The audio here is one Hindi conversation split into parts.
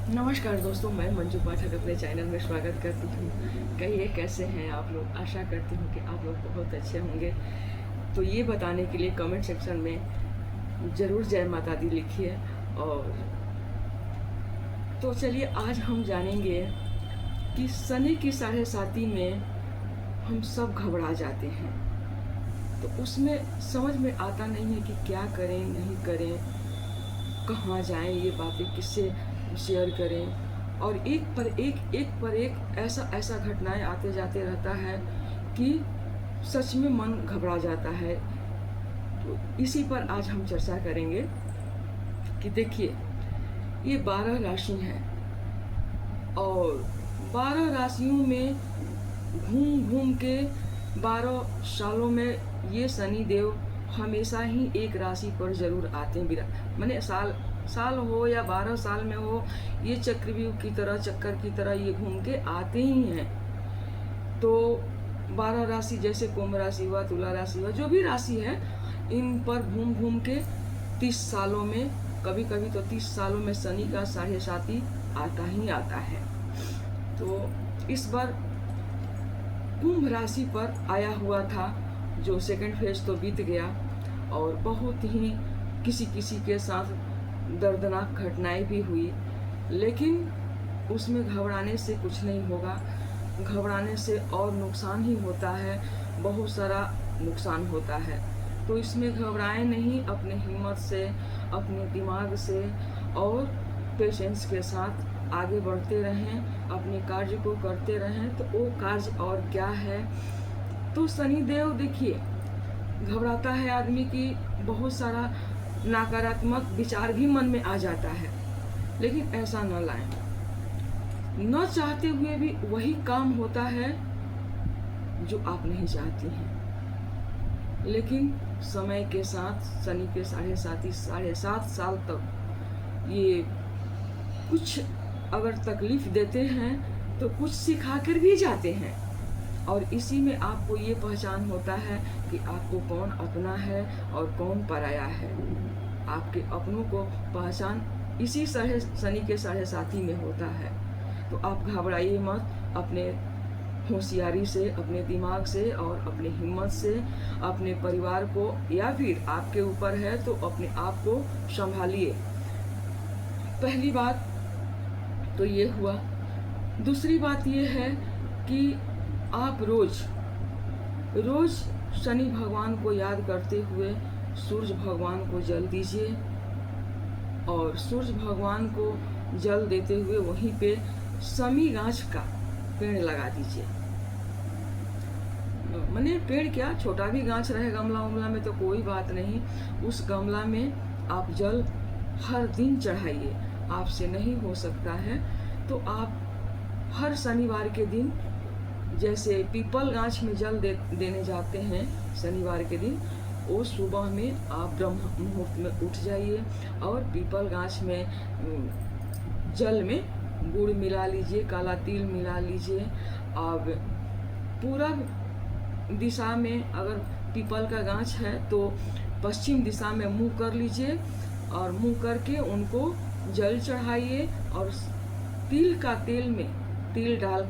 नमस्कार दोस्तों, मैं मंजू पाठक अपने चैनल में स्वागत करती हूँ। कहिए कैसे हैं आप लोग। आशा करती हूँ कि आप लोग बहुत अच्छे होंगे। तो ये बताने के लिए कमेंट सेक्शन में ज़रूर जय माता दी लिखिए। और तो चलिए आज हम जानेंगे कि शनि की साढ़े साती में हम सब घबरा जाते हैं। तो उसमें समझ में आता नहीं है कि क्या करें नहीं करें, कहाँ जाएं, ये बातें किससे शेयर करें। और एक पर एक ऐसा ऐसा घटनाएं आते जाते रहता है कि सच में मन घबरा जाता है। तो इसी पर आज हम चर्चा करेंगे कि देखिए, ये 12 राशि हैं और 12 राशियों में घूम घूम के 12 सालों में ये शनि देव हमेशा ही एक राशि पर जरूर आते हैं। माने साल हो या 12 साल में हो, ये चक्रव्यूह की तरह, चक्कर की तरह ये घूम के आते ही हैं। तो 12 राशि जैसे कुंभ राशि हुआ, तुला राशि हुआ, जो भी राशि है, इन पर घूम घूम के 30 सालों में, कभी कभी तो 30 सालों में शनि का साढ़े साती आता ही आता है। तो इस बार कुंभ राशि पर आया हुआ था, जो सेकंड फेज तो बीत गया और बहुत ही किसी किसी के साथ दर्दनाक घटनाएं भी हुई, लेकिन उसमें घबराने से कुछ नहीं होगा। घबराने से और नुकसान ही होता है, बहुत सारा नुकसान होता है। तो इसमें घबराएं नहीं, अपने हिम्मत से, अपने दिमाग से और पेशेंस के साथ आगे बढ़ते रहें, अपने कार्य को करते रहें। तो वो कार्य और क्या है, तो शनिदेव देखिए, घबराता है आदमी की बहुत सारा नकारात्मक विचार भी मन में आ जाता है, लेकिन ऐसा न लाएं। न चाहते हुए भी वही काम होता है जो आप नहीं चाहती हैं। लेकिन समय के साथ शनि के साढ़े सात साल तक ये कुछ अगर तकलीफ देते हैं तो कुछ सिखा कर भी जाते हैं। और इसी में आपको ये पहचान होता है कि आपको कौन अपना है और कौन पराया है। आपके अपनों को पहचान इसी शनि के साढ़े साती में होता है। तो आप घबराइए मत, अपने होशियारी से, अपने दिमाग से और अपने हिम्मत से अपने परिवार को, या फिर आपके ऊपर है तो अपने आप को संभालिए। पहली बात तो ये हुआ। दूसरी बात ये है कि आप रोज शनि भगवान को याद करते हुए सूर्य भगवान को जल दीजिए, और सूर्य भगवान को जल देते हुए वहीं पे समी गाछ का पेड़ लगा दीजिए। माने पेड़ क्या, छोटा भी गाछ रहे गमला उमला में तो कोई बात नहीं, उस गमला में आप जल हर दिन चढ़ाइए। आपसे नहीं हो सकता है तो आप हर शनिवार के दिन, जैसे पीपल गाछ में जल देने जाते हैं शनिवार के दिन, वो सुबह में आप ब्रह्म मुहूर्त में उठ जाइए और पीपल गाछ में जल में गुड़ मिला लीजिए, काला तिल मिला लीजिए। अब पूरब दिशा में अगर पीपल का गाछ है तो पश्चिम दिशा में मुंह कर लीजिए, और मुंह करके उनको जल चढ़ाइए। और तिल का तेल में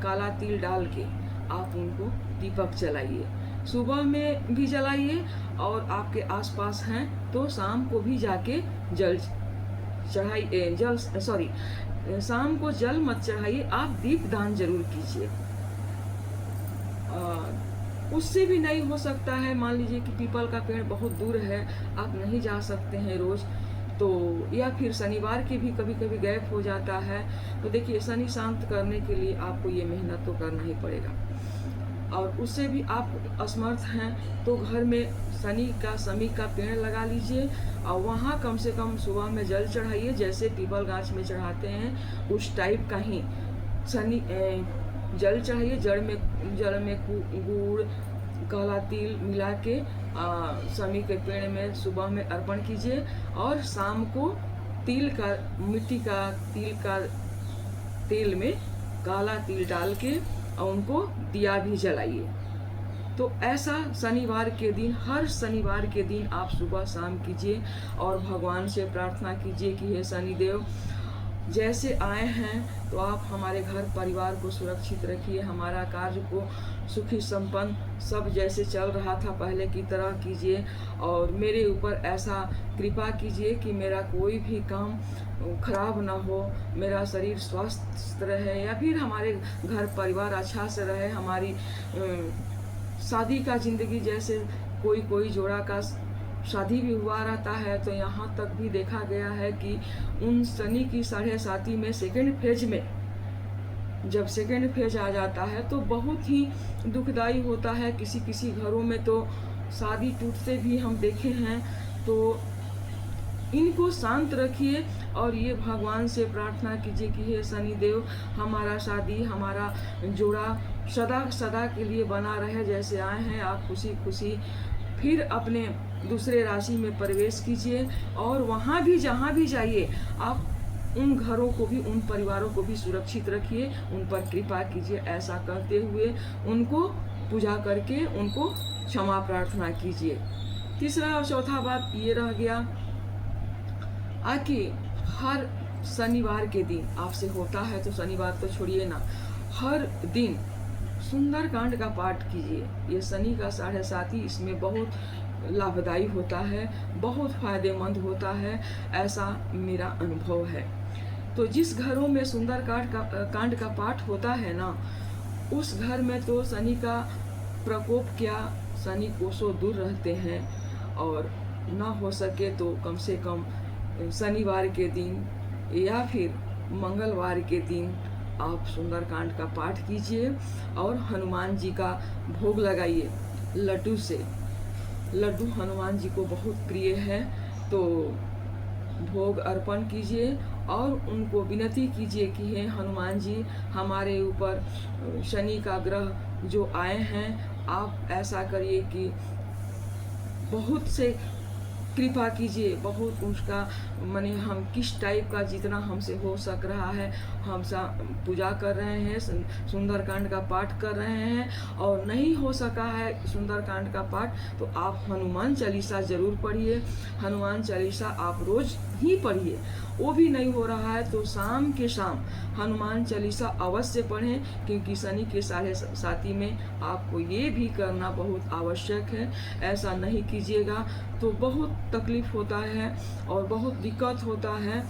काला तिल डाल के आप उनको दीपक जलाइए। सुबह में भी जलाइए, और आपके आसपास हैं तो शाम को भी जाके जल चढ़ाइए। शाम को जल मत चढ़ाइए, आप दीप दान जरूर कीजिए। उससे भी नहीं हो सकता है, मान लीजिए कि पीपल का पेड़ बहुत दूर है, आप नहीं जा सकते हैं रोज, तो या फिर शनिवार के भी कभी कभी गैप हो जाता है, तो देखिए शनि शांत करने के लिए आपको ये मेहनत तो करना ही पड़ेगा। और उससे भी आप असमर्थ हैं तो घर में समी का पेड़ लगा लीजिए, और वहाँ कम से कम सुबह में जल चढ़ाइए, जैसे पीपल गाछ में चढ़ाते हैं उस टाइप का ही जल चढ़ाइए। जल में गुड़ काला तिल मिला के समी के पेड़ में सुबह में अर्पण कीजिए, और शाम को मिट्टी का तिल का तेल में काला तिल डाल के और उनको दिया भी जलाइए। तो ऐसा शनिवार के दिन, हर शनिवार के दिन आप सुबह शाम कीजिए, और भगवान से प्रार्थना कीजिए कि हे शनिदेव, जैसे आए हैं तो आप हमारे घर परिवार को सुरक्षित रखिए, हमारा कार्य को सुखी संपन्न सब जैसे चल रहा था पहले की तरह कीजिए, और मेरे ऊपर ऐसा कृपा कीजिए कि मेरा कोई भी काम खराब ना हो, मेरा शरीर स्वस्थ रहे, या फिर हमारे घर परिवार अच्छा से रहे। हमारी शादी का ज़िंदगी, जैसे कोई जोड़ा का शादी भी हुआ रहता है, तो यहाँ तक भी देखा गया है कि उन शनि की 7.5 में सेकेंड फेज में, जब सेकेंड फेज आ जाता है तो बहुत ही दुखदाई होता है। किसी किसी घरों में तो शादी टूटते भी हम देखे हैं। तो इनको शांत रखिए और ये भगवान से प्रार्थना कीजिए कि हे शनिदेव, हमारा शादी, हमारा जोड़ा सदा सदा के लिए बना रहे। जैसे आए हैं आप खुशी खुशी फिर अपने दूसरे राशि में प्रवेश कीजिए, और वहाँ भी जहाँ भी जाइए आप उन घरों को भी, उन परिवारों को भी सुरक्षित रखिए, उन पर कृपा कीजिए। ऐसा करते हुए उनको पूजा करके उनको क्षमा प्रार्थना कीजिए। तीसरा और चौथा बात ये रह गया कि हर शनिवार के दिन आपसे होता है तो शनिवार तो छोड़िए ना, हर दिन सुंदरकांड का पाठ कीजिए। ये शनि का 7.5 इसमें बहुत लाभदायी होता है, बहुत फायदेमंद होता है, ऐसा मेरा अनुभव है। तो जिस घरों में सुंदरकांड का पाठ होता है ना, उस घर में तो शनि का प्रकोप क्या, शनि कोसों दूर रहते हैं। और ना हो सके तो कम से कम शनिवार के दिन या फिर मंगलवार के दिन आप सुंदरकांड का पाठ कीजिए और हनुमान जी का भोग लगाइए लड्डू से। लड्डू हनुमान जी को बहुत प्रिय है, तो भोग अर्पण कीजिए और उनको विनती कीजिए कि हे हनुमान जी, हमारे ऊपर शनि का ग्रह जो आए हैं, आप ऐसा करिए कि बहुत से कृपा कीजिए, बहुत उसका माने हम किस टाइप का जितना हमसे हो सक रहा है हम पूजा कर रहे हैं, सुंदरकांड का पाठ कर रहे हैं। और नहीं हो सका है सुंदरकांड का पाठ तो आप हनुमान चालीसा जरूर पढ़िए। हनुमान चालीसा आप रोज ही पढ़िए। वो भी नहीं हो रहा है तो शाम के शाम हनुमान चालीसा अवश्य पढ़ें, क्योंकि शनि के 7.5 में आपको ये भी करना बहुत आवश्यक है। ऐसा नहीं कीजिएगा तो बहुत तकलीफ होता है और बहुत दिक्कत होता है।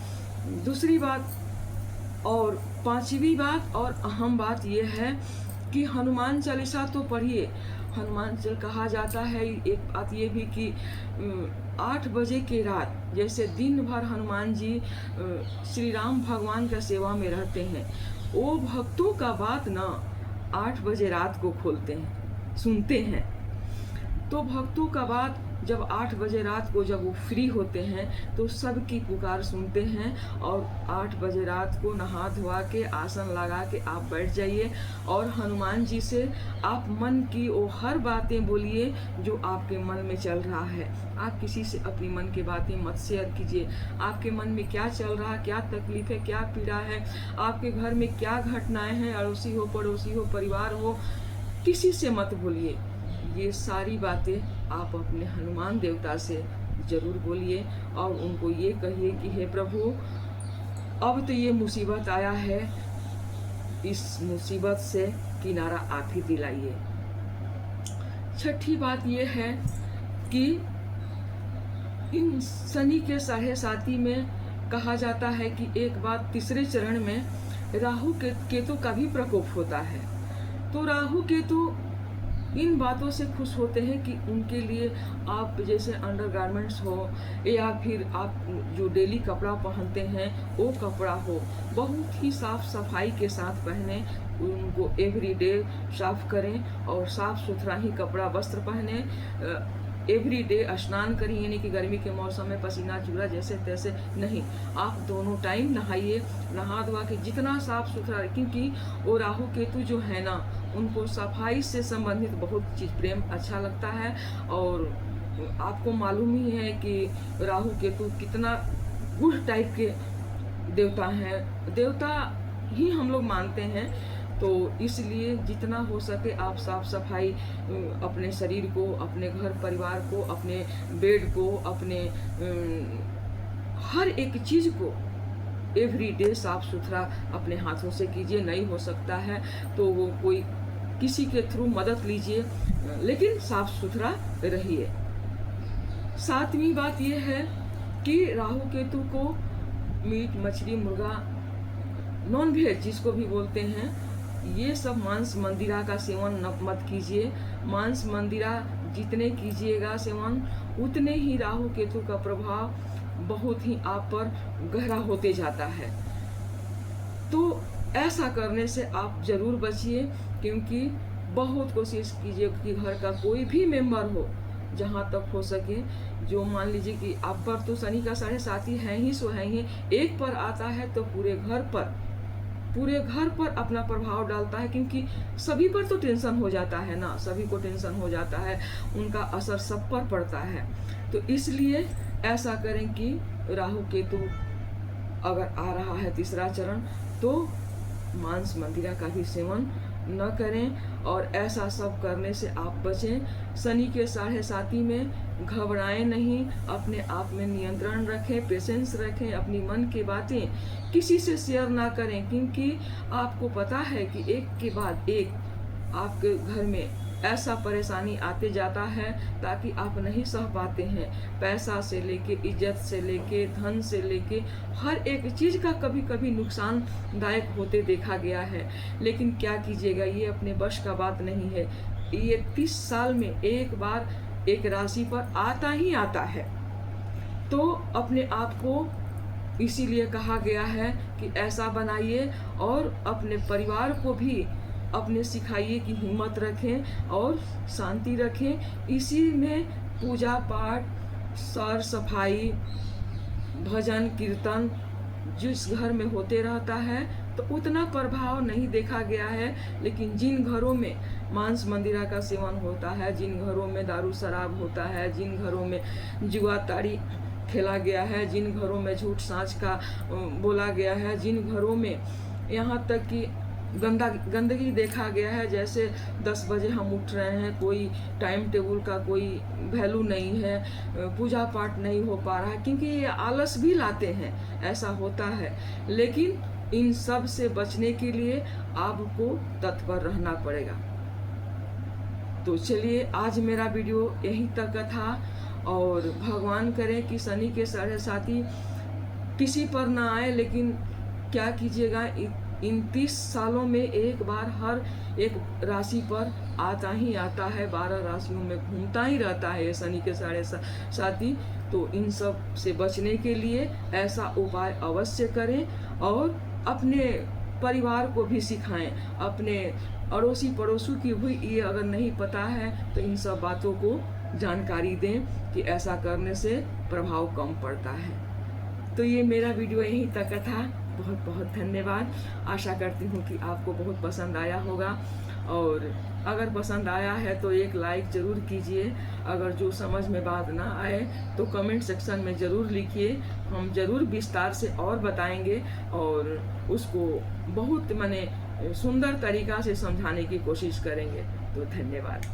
दूसरी बात और पांचवी बात और अहम बात यह है कि हनुमान चालीसा तो पढ़िए। हनुमान चालीसा कहा जाता है, एक बात ये भी कि 8 बजे के रात, जैसे दिन भर हनुमान जी श्री राम भगवान का सेवा में रहते हैं, वो भक्तों का बात ना 8 बजे रात को खोलते हैं, सुनते हैं। तो भक्तों का बात जब 8 बजे रात को जब वो फ्री होते हैं तो सबकी पुकार सुनते हैं, और 8 बजे रात को नहा धोवा के आसन लगा के आप बैठ जाइए और हनुमान जी से आप मन की वो हर बातें बोलिए जो आपके मन में चल रहा है। आप किसी से अपनी मन की बातें मत शेयर कीजिए। आपके मन में क्या चल रहा है, क्या तकलीफ है, क्या पीड़ा है, आपके घर में क्या घटनाएं हैं, अड़ोसी हो, पड़ोसी हो, परिवार हो, किसी से मत बोलिए। ये सारी बातें आप अपने हनुमान देवता से जरूर बोलिए और उनको ये कहिए कि हे प्रभु, अब तो ये मुसीबत आया है, इस मुसीबत से किनारा आप ही दिलाइए। छठी बात ये है कि इन शनि के 7.5 में कहा जाता है कि एक बात तीसरे चरण में राहु केतु का भी प्रकोप होता है। तो राहु केतु इन बातों से खुश होते हैं कि उनके लिए आप जैसे अंडरगारमेंट्स हो या फिर आप जो डेली कपड़ा पहनते हैं वो कपड़ा हो, बहुत ही साफ सफाई के साथ पहने, उनको एवरीडे साफ करें और साफ सुथरा ही कपड़ा वस्त्र पहने। एवरीडे स्नान करें, यानी कि गर्मी के मौसम में पसीना चूरा जैसे तैसे नहीं, आप दोनों टाइम नहाइए, नहा धोवा के जितना साफ सुथरा, क्योंकि वो राहु केतु जो है ना, उनको सफाई से संबंधित बहुत चीज प्रेम अच्छा लगता है। और आपको मालूम ही है कि राहु केतु कितना गुड टाइप के देवता हैं, देवता ही हम लोग मानते हैं। तो इसलिए जितना हो सके आप साफ सफाई अपने शरीर को, अपने घर परिवार को, अपने बेड को, अपने हर एक चीज को एवरीडे साफ सुथरा अपने हाथों से कीजिए। नहीं हो सकता है तो वो कोई किसी के थ्रू मदद लीजिए, लेकिन साफ सुथरा रहिए। सातवीं बात यह है कि राहु केतु को मीट, मछली, मुर्गा, नॉन वेज जिसको भी बोलते हैं, ये सब मांस मंदिरा का सेवन मत कीजिए। मांस मंदिरा जितने कीजिएगा सेवन, उतने ही राहु केतु का प्रभाव बहुत ही आप पर गहरा होते जाता है। तो ऐसा करने से आप जरूर बचिए, क्योंकि बहुत कोशिश कीजिए कि घर का कोई भी मेंबर हो, जहाँ तक हो सके, जो मान लीजिए कि आप पर तो शनि का 7.5 है ही, सो है ही, एक पर आता है तो पूरे घर पर अपना प्रभाव डालता है, क्योंकि सभी पर तो टेंशन हो जाता है ना, सभी को टेंशन हो जाता है, उनका असर सब पर पड़ता है। तो इसलिए ऐसा करें कि राहु केतु अगर आ रहा है तीसरा चरण, तो मांस मंदिरा का भी सेवन न करें, और ऐसा सब करने से आप बचें। शनि के 7.5 में घबराएं नहीं, अपने आप में नियंत्रण रखें, पेशेंस रखें, अपनी मन की बातें किसी से शेयर ना करें, क्योंकि आपको पता है कि एक के बाद एक आपके घर में ऐसा परेशानी आते जाता है, ताकि आप नहीं सह पाते हैं। पैसा से लेके, इज्जत से लेके, धन से लेके, हर एक चीज़ का कभी कभी नुकसानदायक होते देखा गया है। लेकिन क्या कीजिएगा, ये अपने वश का बात नहीं है। ये 30 साल में एक बार एक राशि पर आता ही आता है। तो अपने आप को इसीलिए कहा गया है कि ऐसा बनाइए, और अपने परिवार को भी अपने सिखाइए कि हिम्मत रखें और शांति रखें। इसी में पूजा पाठ, सर सफाई, भजन कीर्तन जिस घर में होते रहता है, तो उतना प्रभाव नहीं देखा गया है। लेकिन जिन घरों में मांस मंदिरा का सेवन होता है, जिन घरों में दारू शराब होता है, जिन घरों में जुआ ताड़ी खेला गया है, जिन घरों में झूठ साँच का बोला गया है, जिन घरों में यहाँ तक कि गंदगी देखा गया है, जैसे 10 बजे हम उठ रहे हैं, कोई टाइम टेबल का कोई वैल्यू नहीं है, पूजा पाठ नहीं हो पा रहा है, क्योंकि ये आलस भी लाते हैं, ऐसा होता है। लेकिन इन सब से बचने के लिए आपको तत्पर रहना पड़ेगा। तो चलिए, आज मेरा वीडियो यहीं तक था, और भगवान करे कि शनि के 7.5 किसी पर ना आए। लेकिन क्या कीजिएगा, इन 30 सालों में एक बार हर एक राशि पर आता ही आता है, 12 राशियों में घूमता ही रहता है शनि के 7.5। तो इन सब से बचने के लिए ऐसा उपाय अवश्य करें, और अपने परिवार को भी सिखाएं, अपने अड़ोसी पड़ोसी की भी ये अगर नहीं पता है तो इन सब बातों को जानकारी दें कि ऐसा करने से प्रभाव कम पड़ता है। तो ये मेरा वीडियो यहीं तक था। बहुत बहुत धन्यवाद। आशा करती हूँ कि आपको बहुत पसंद आया होगा, और अगर पसंद आया है तो एक लाइक ज़रूर कीजिए। अगर जो समझ में बात ना आए तो कमेंट सेक्शन में ज़रूर लिखिए, हम ज़रूर विस्तार से और बताएंगे, और उसको बहुत सुंदर तरीक़ा से समझाने की कोशिश करेंगे। तो धन्यवाद।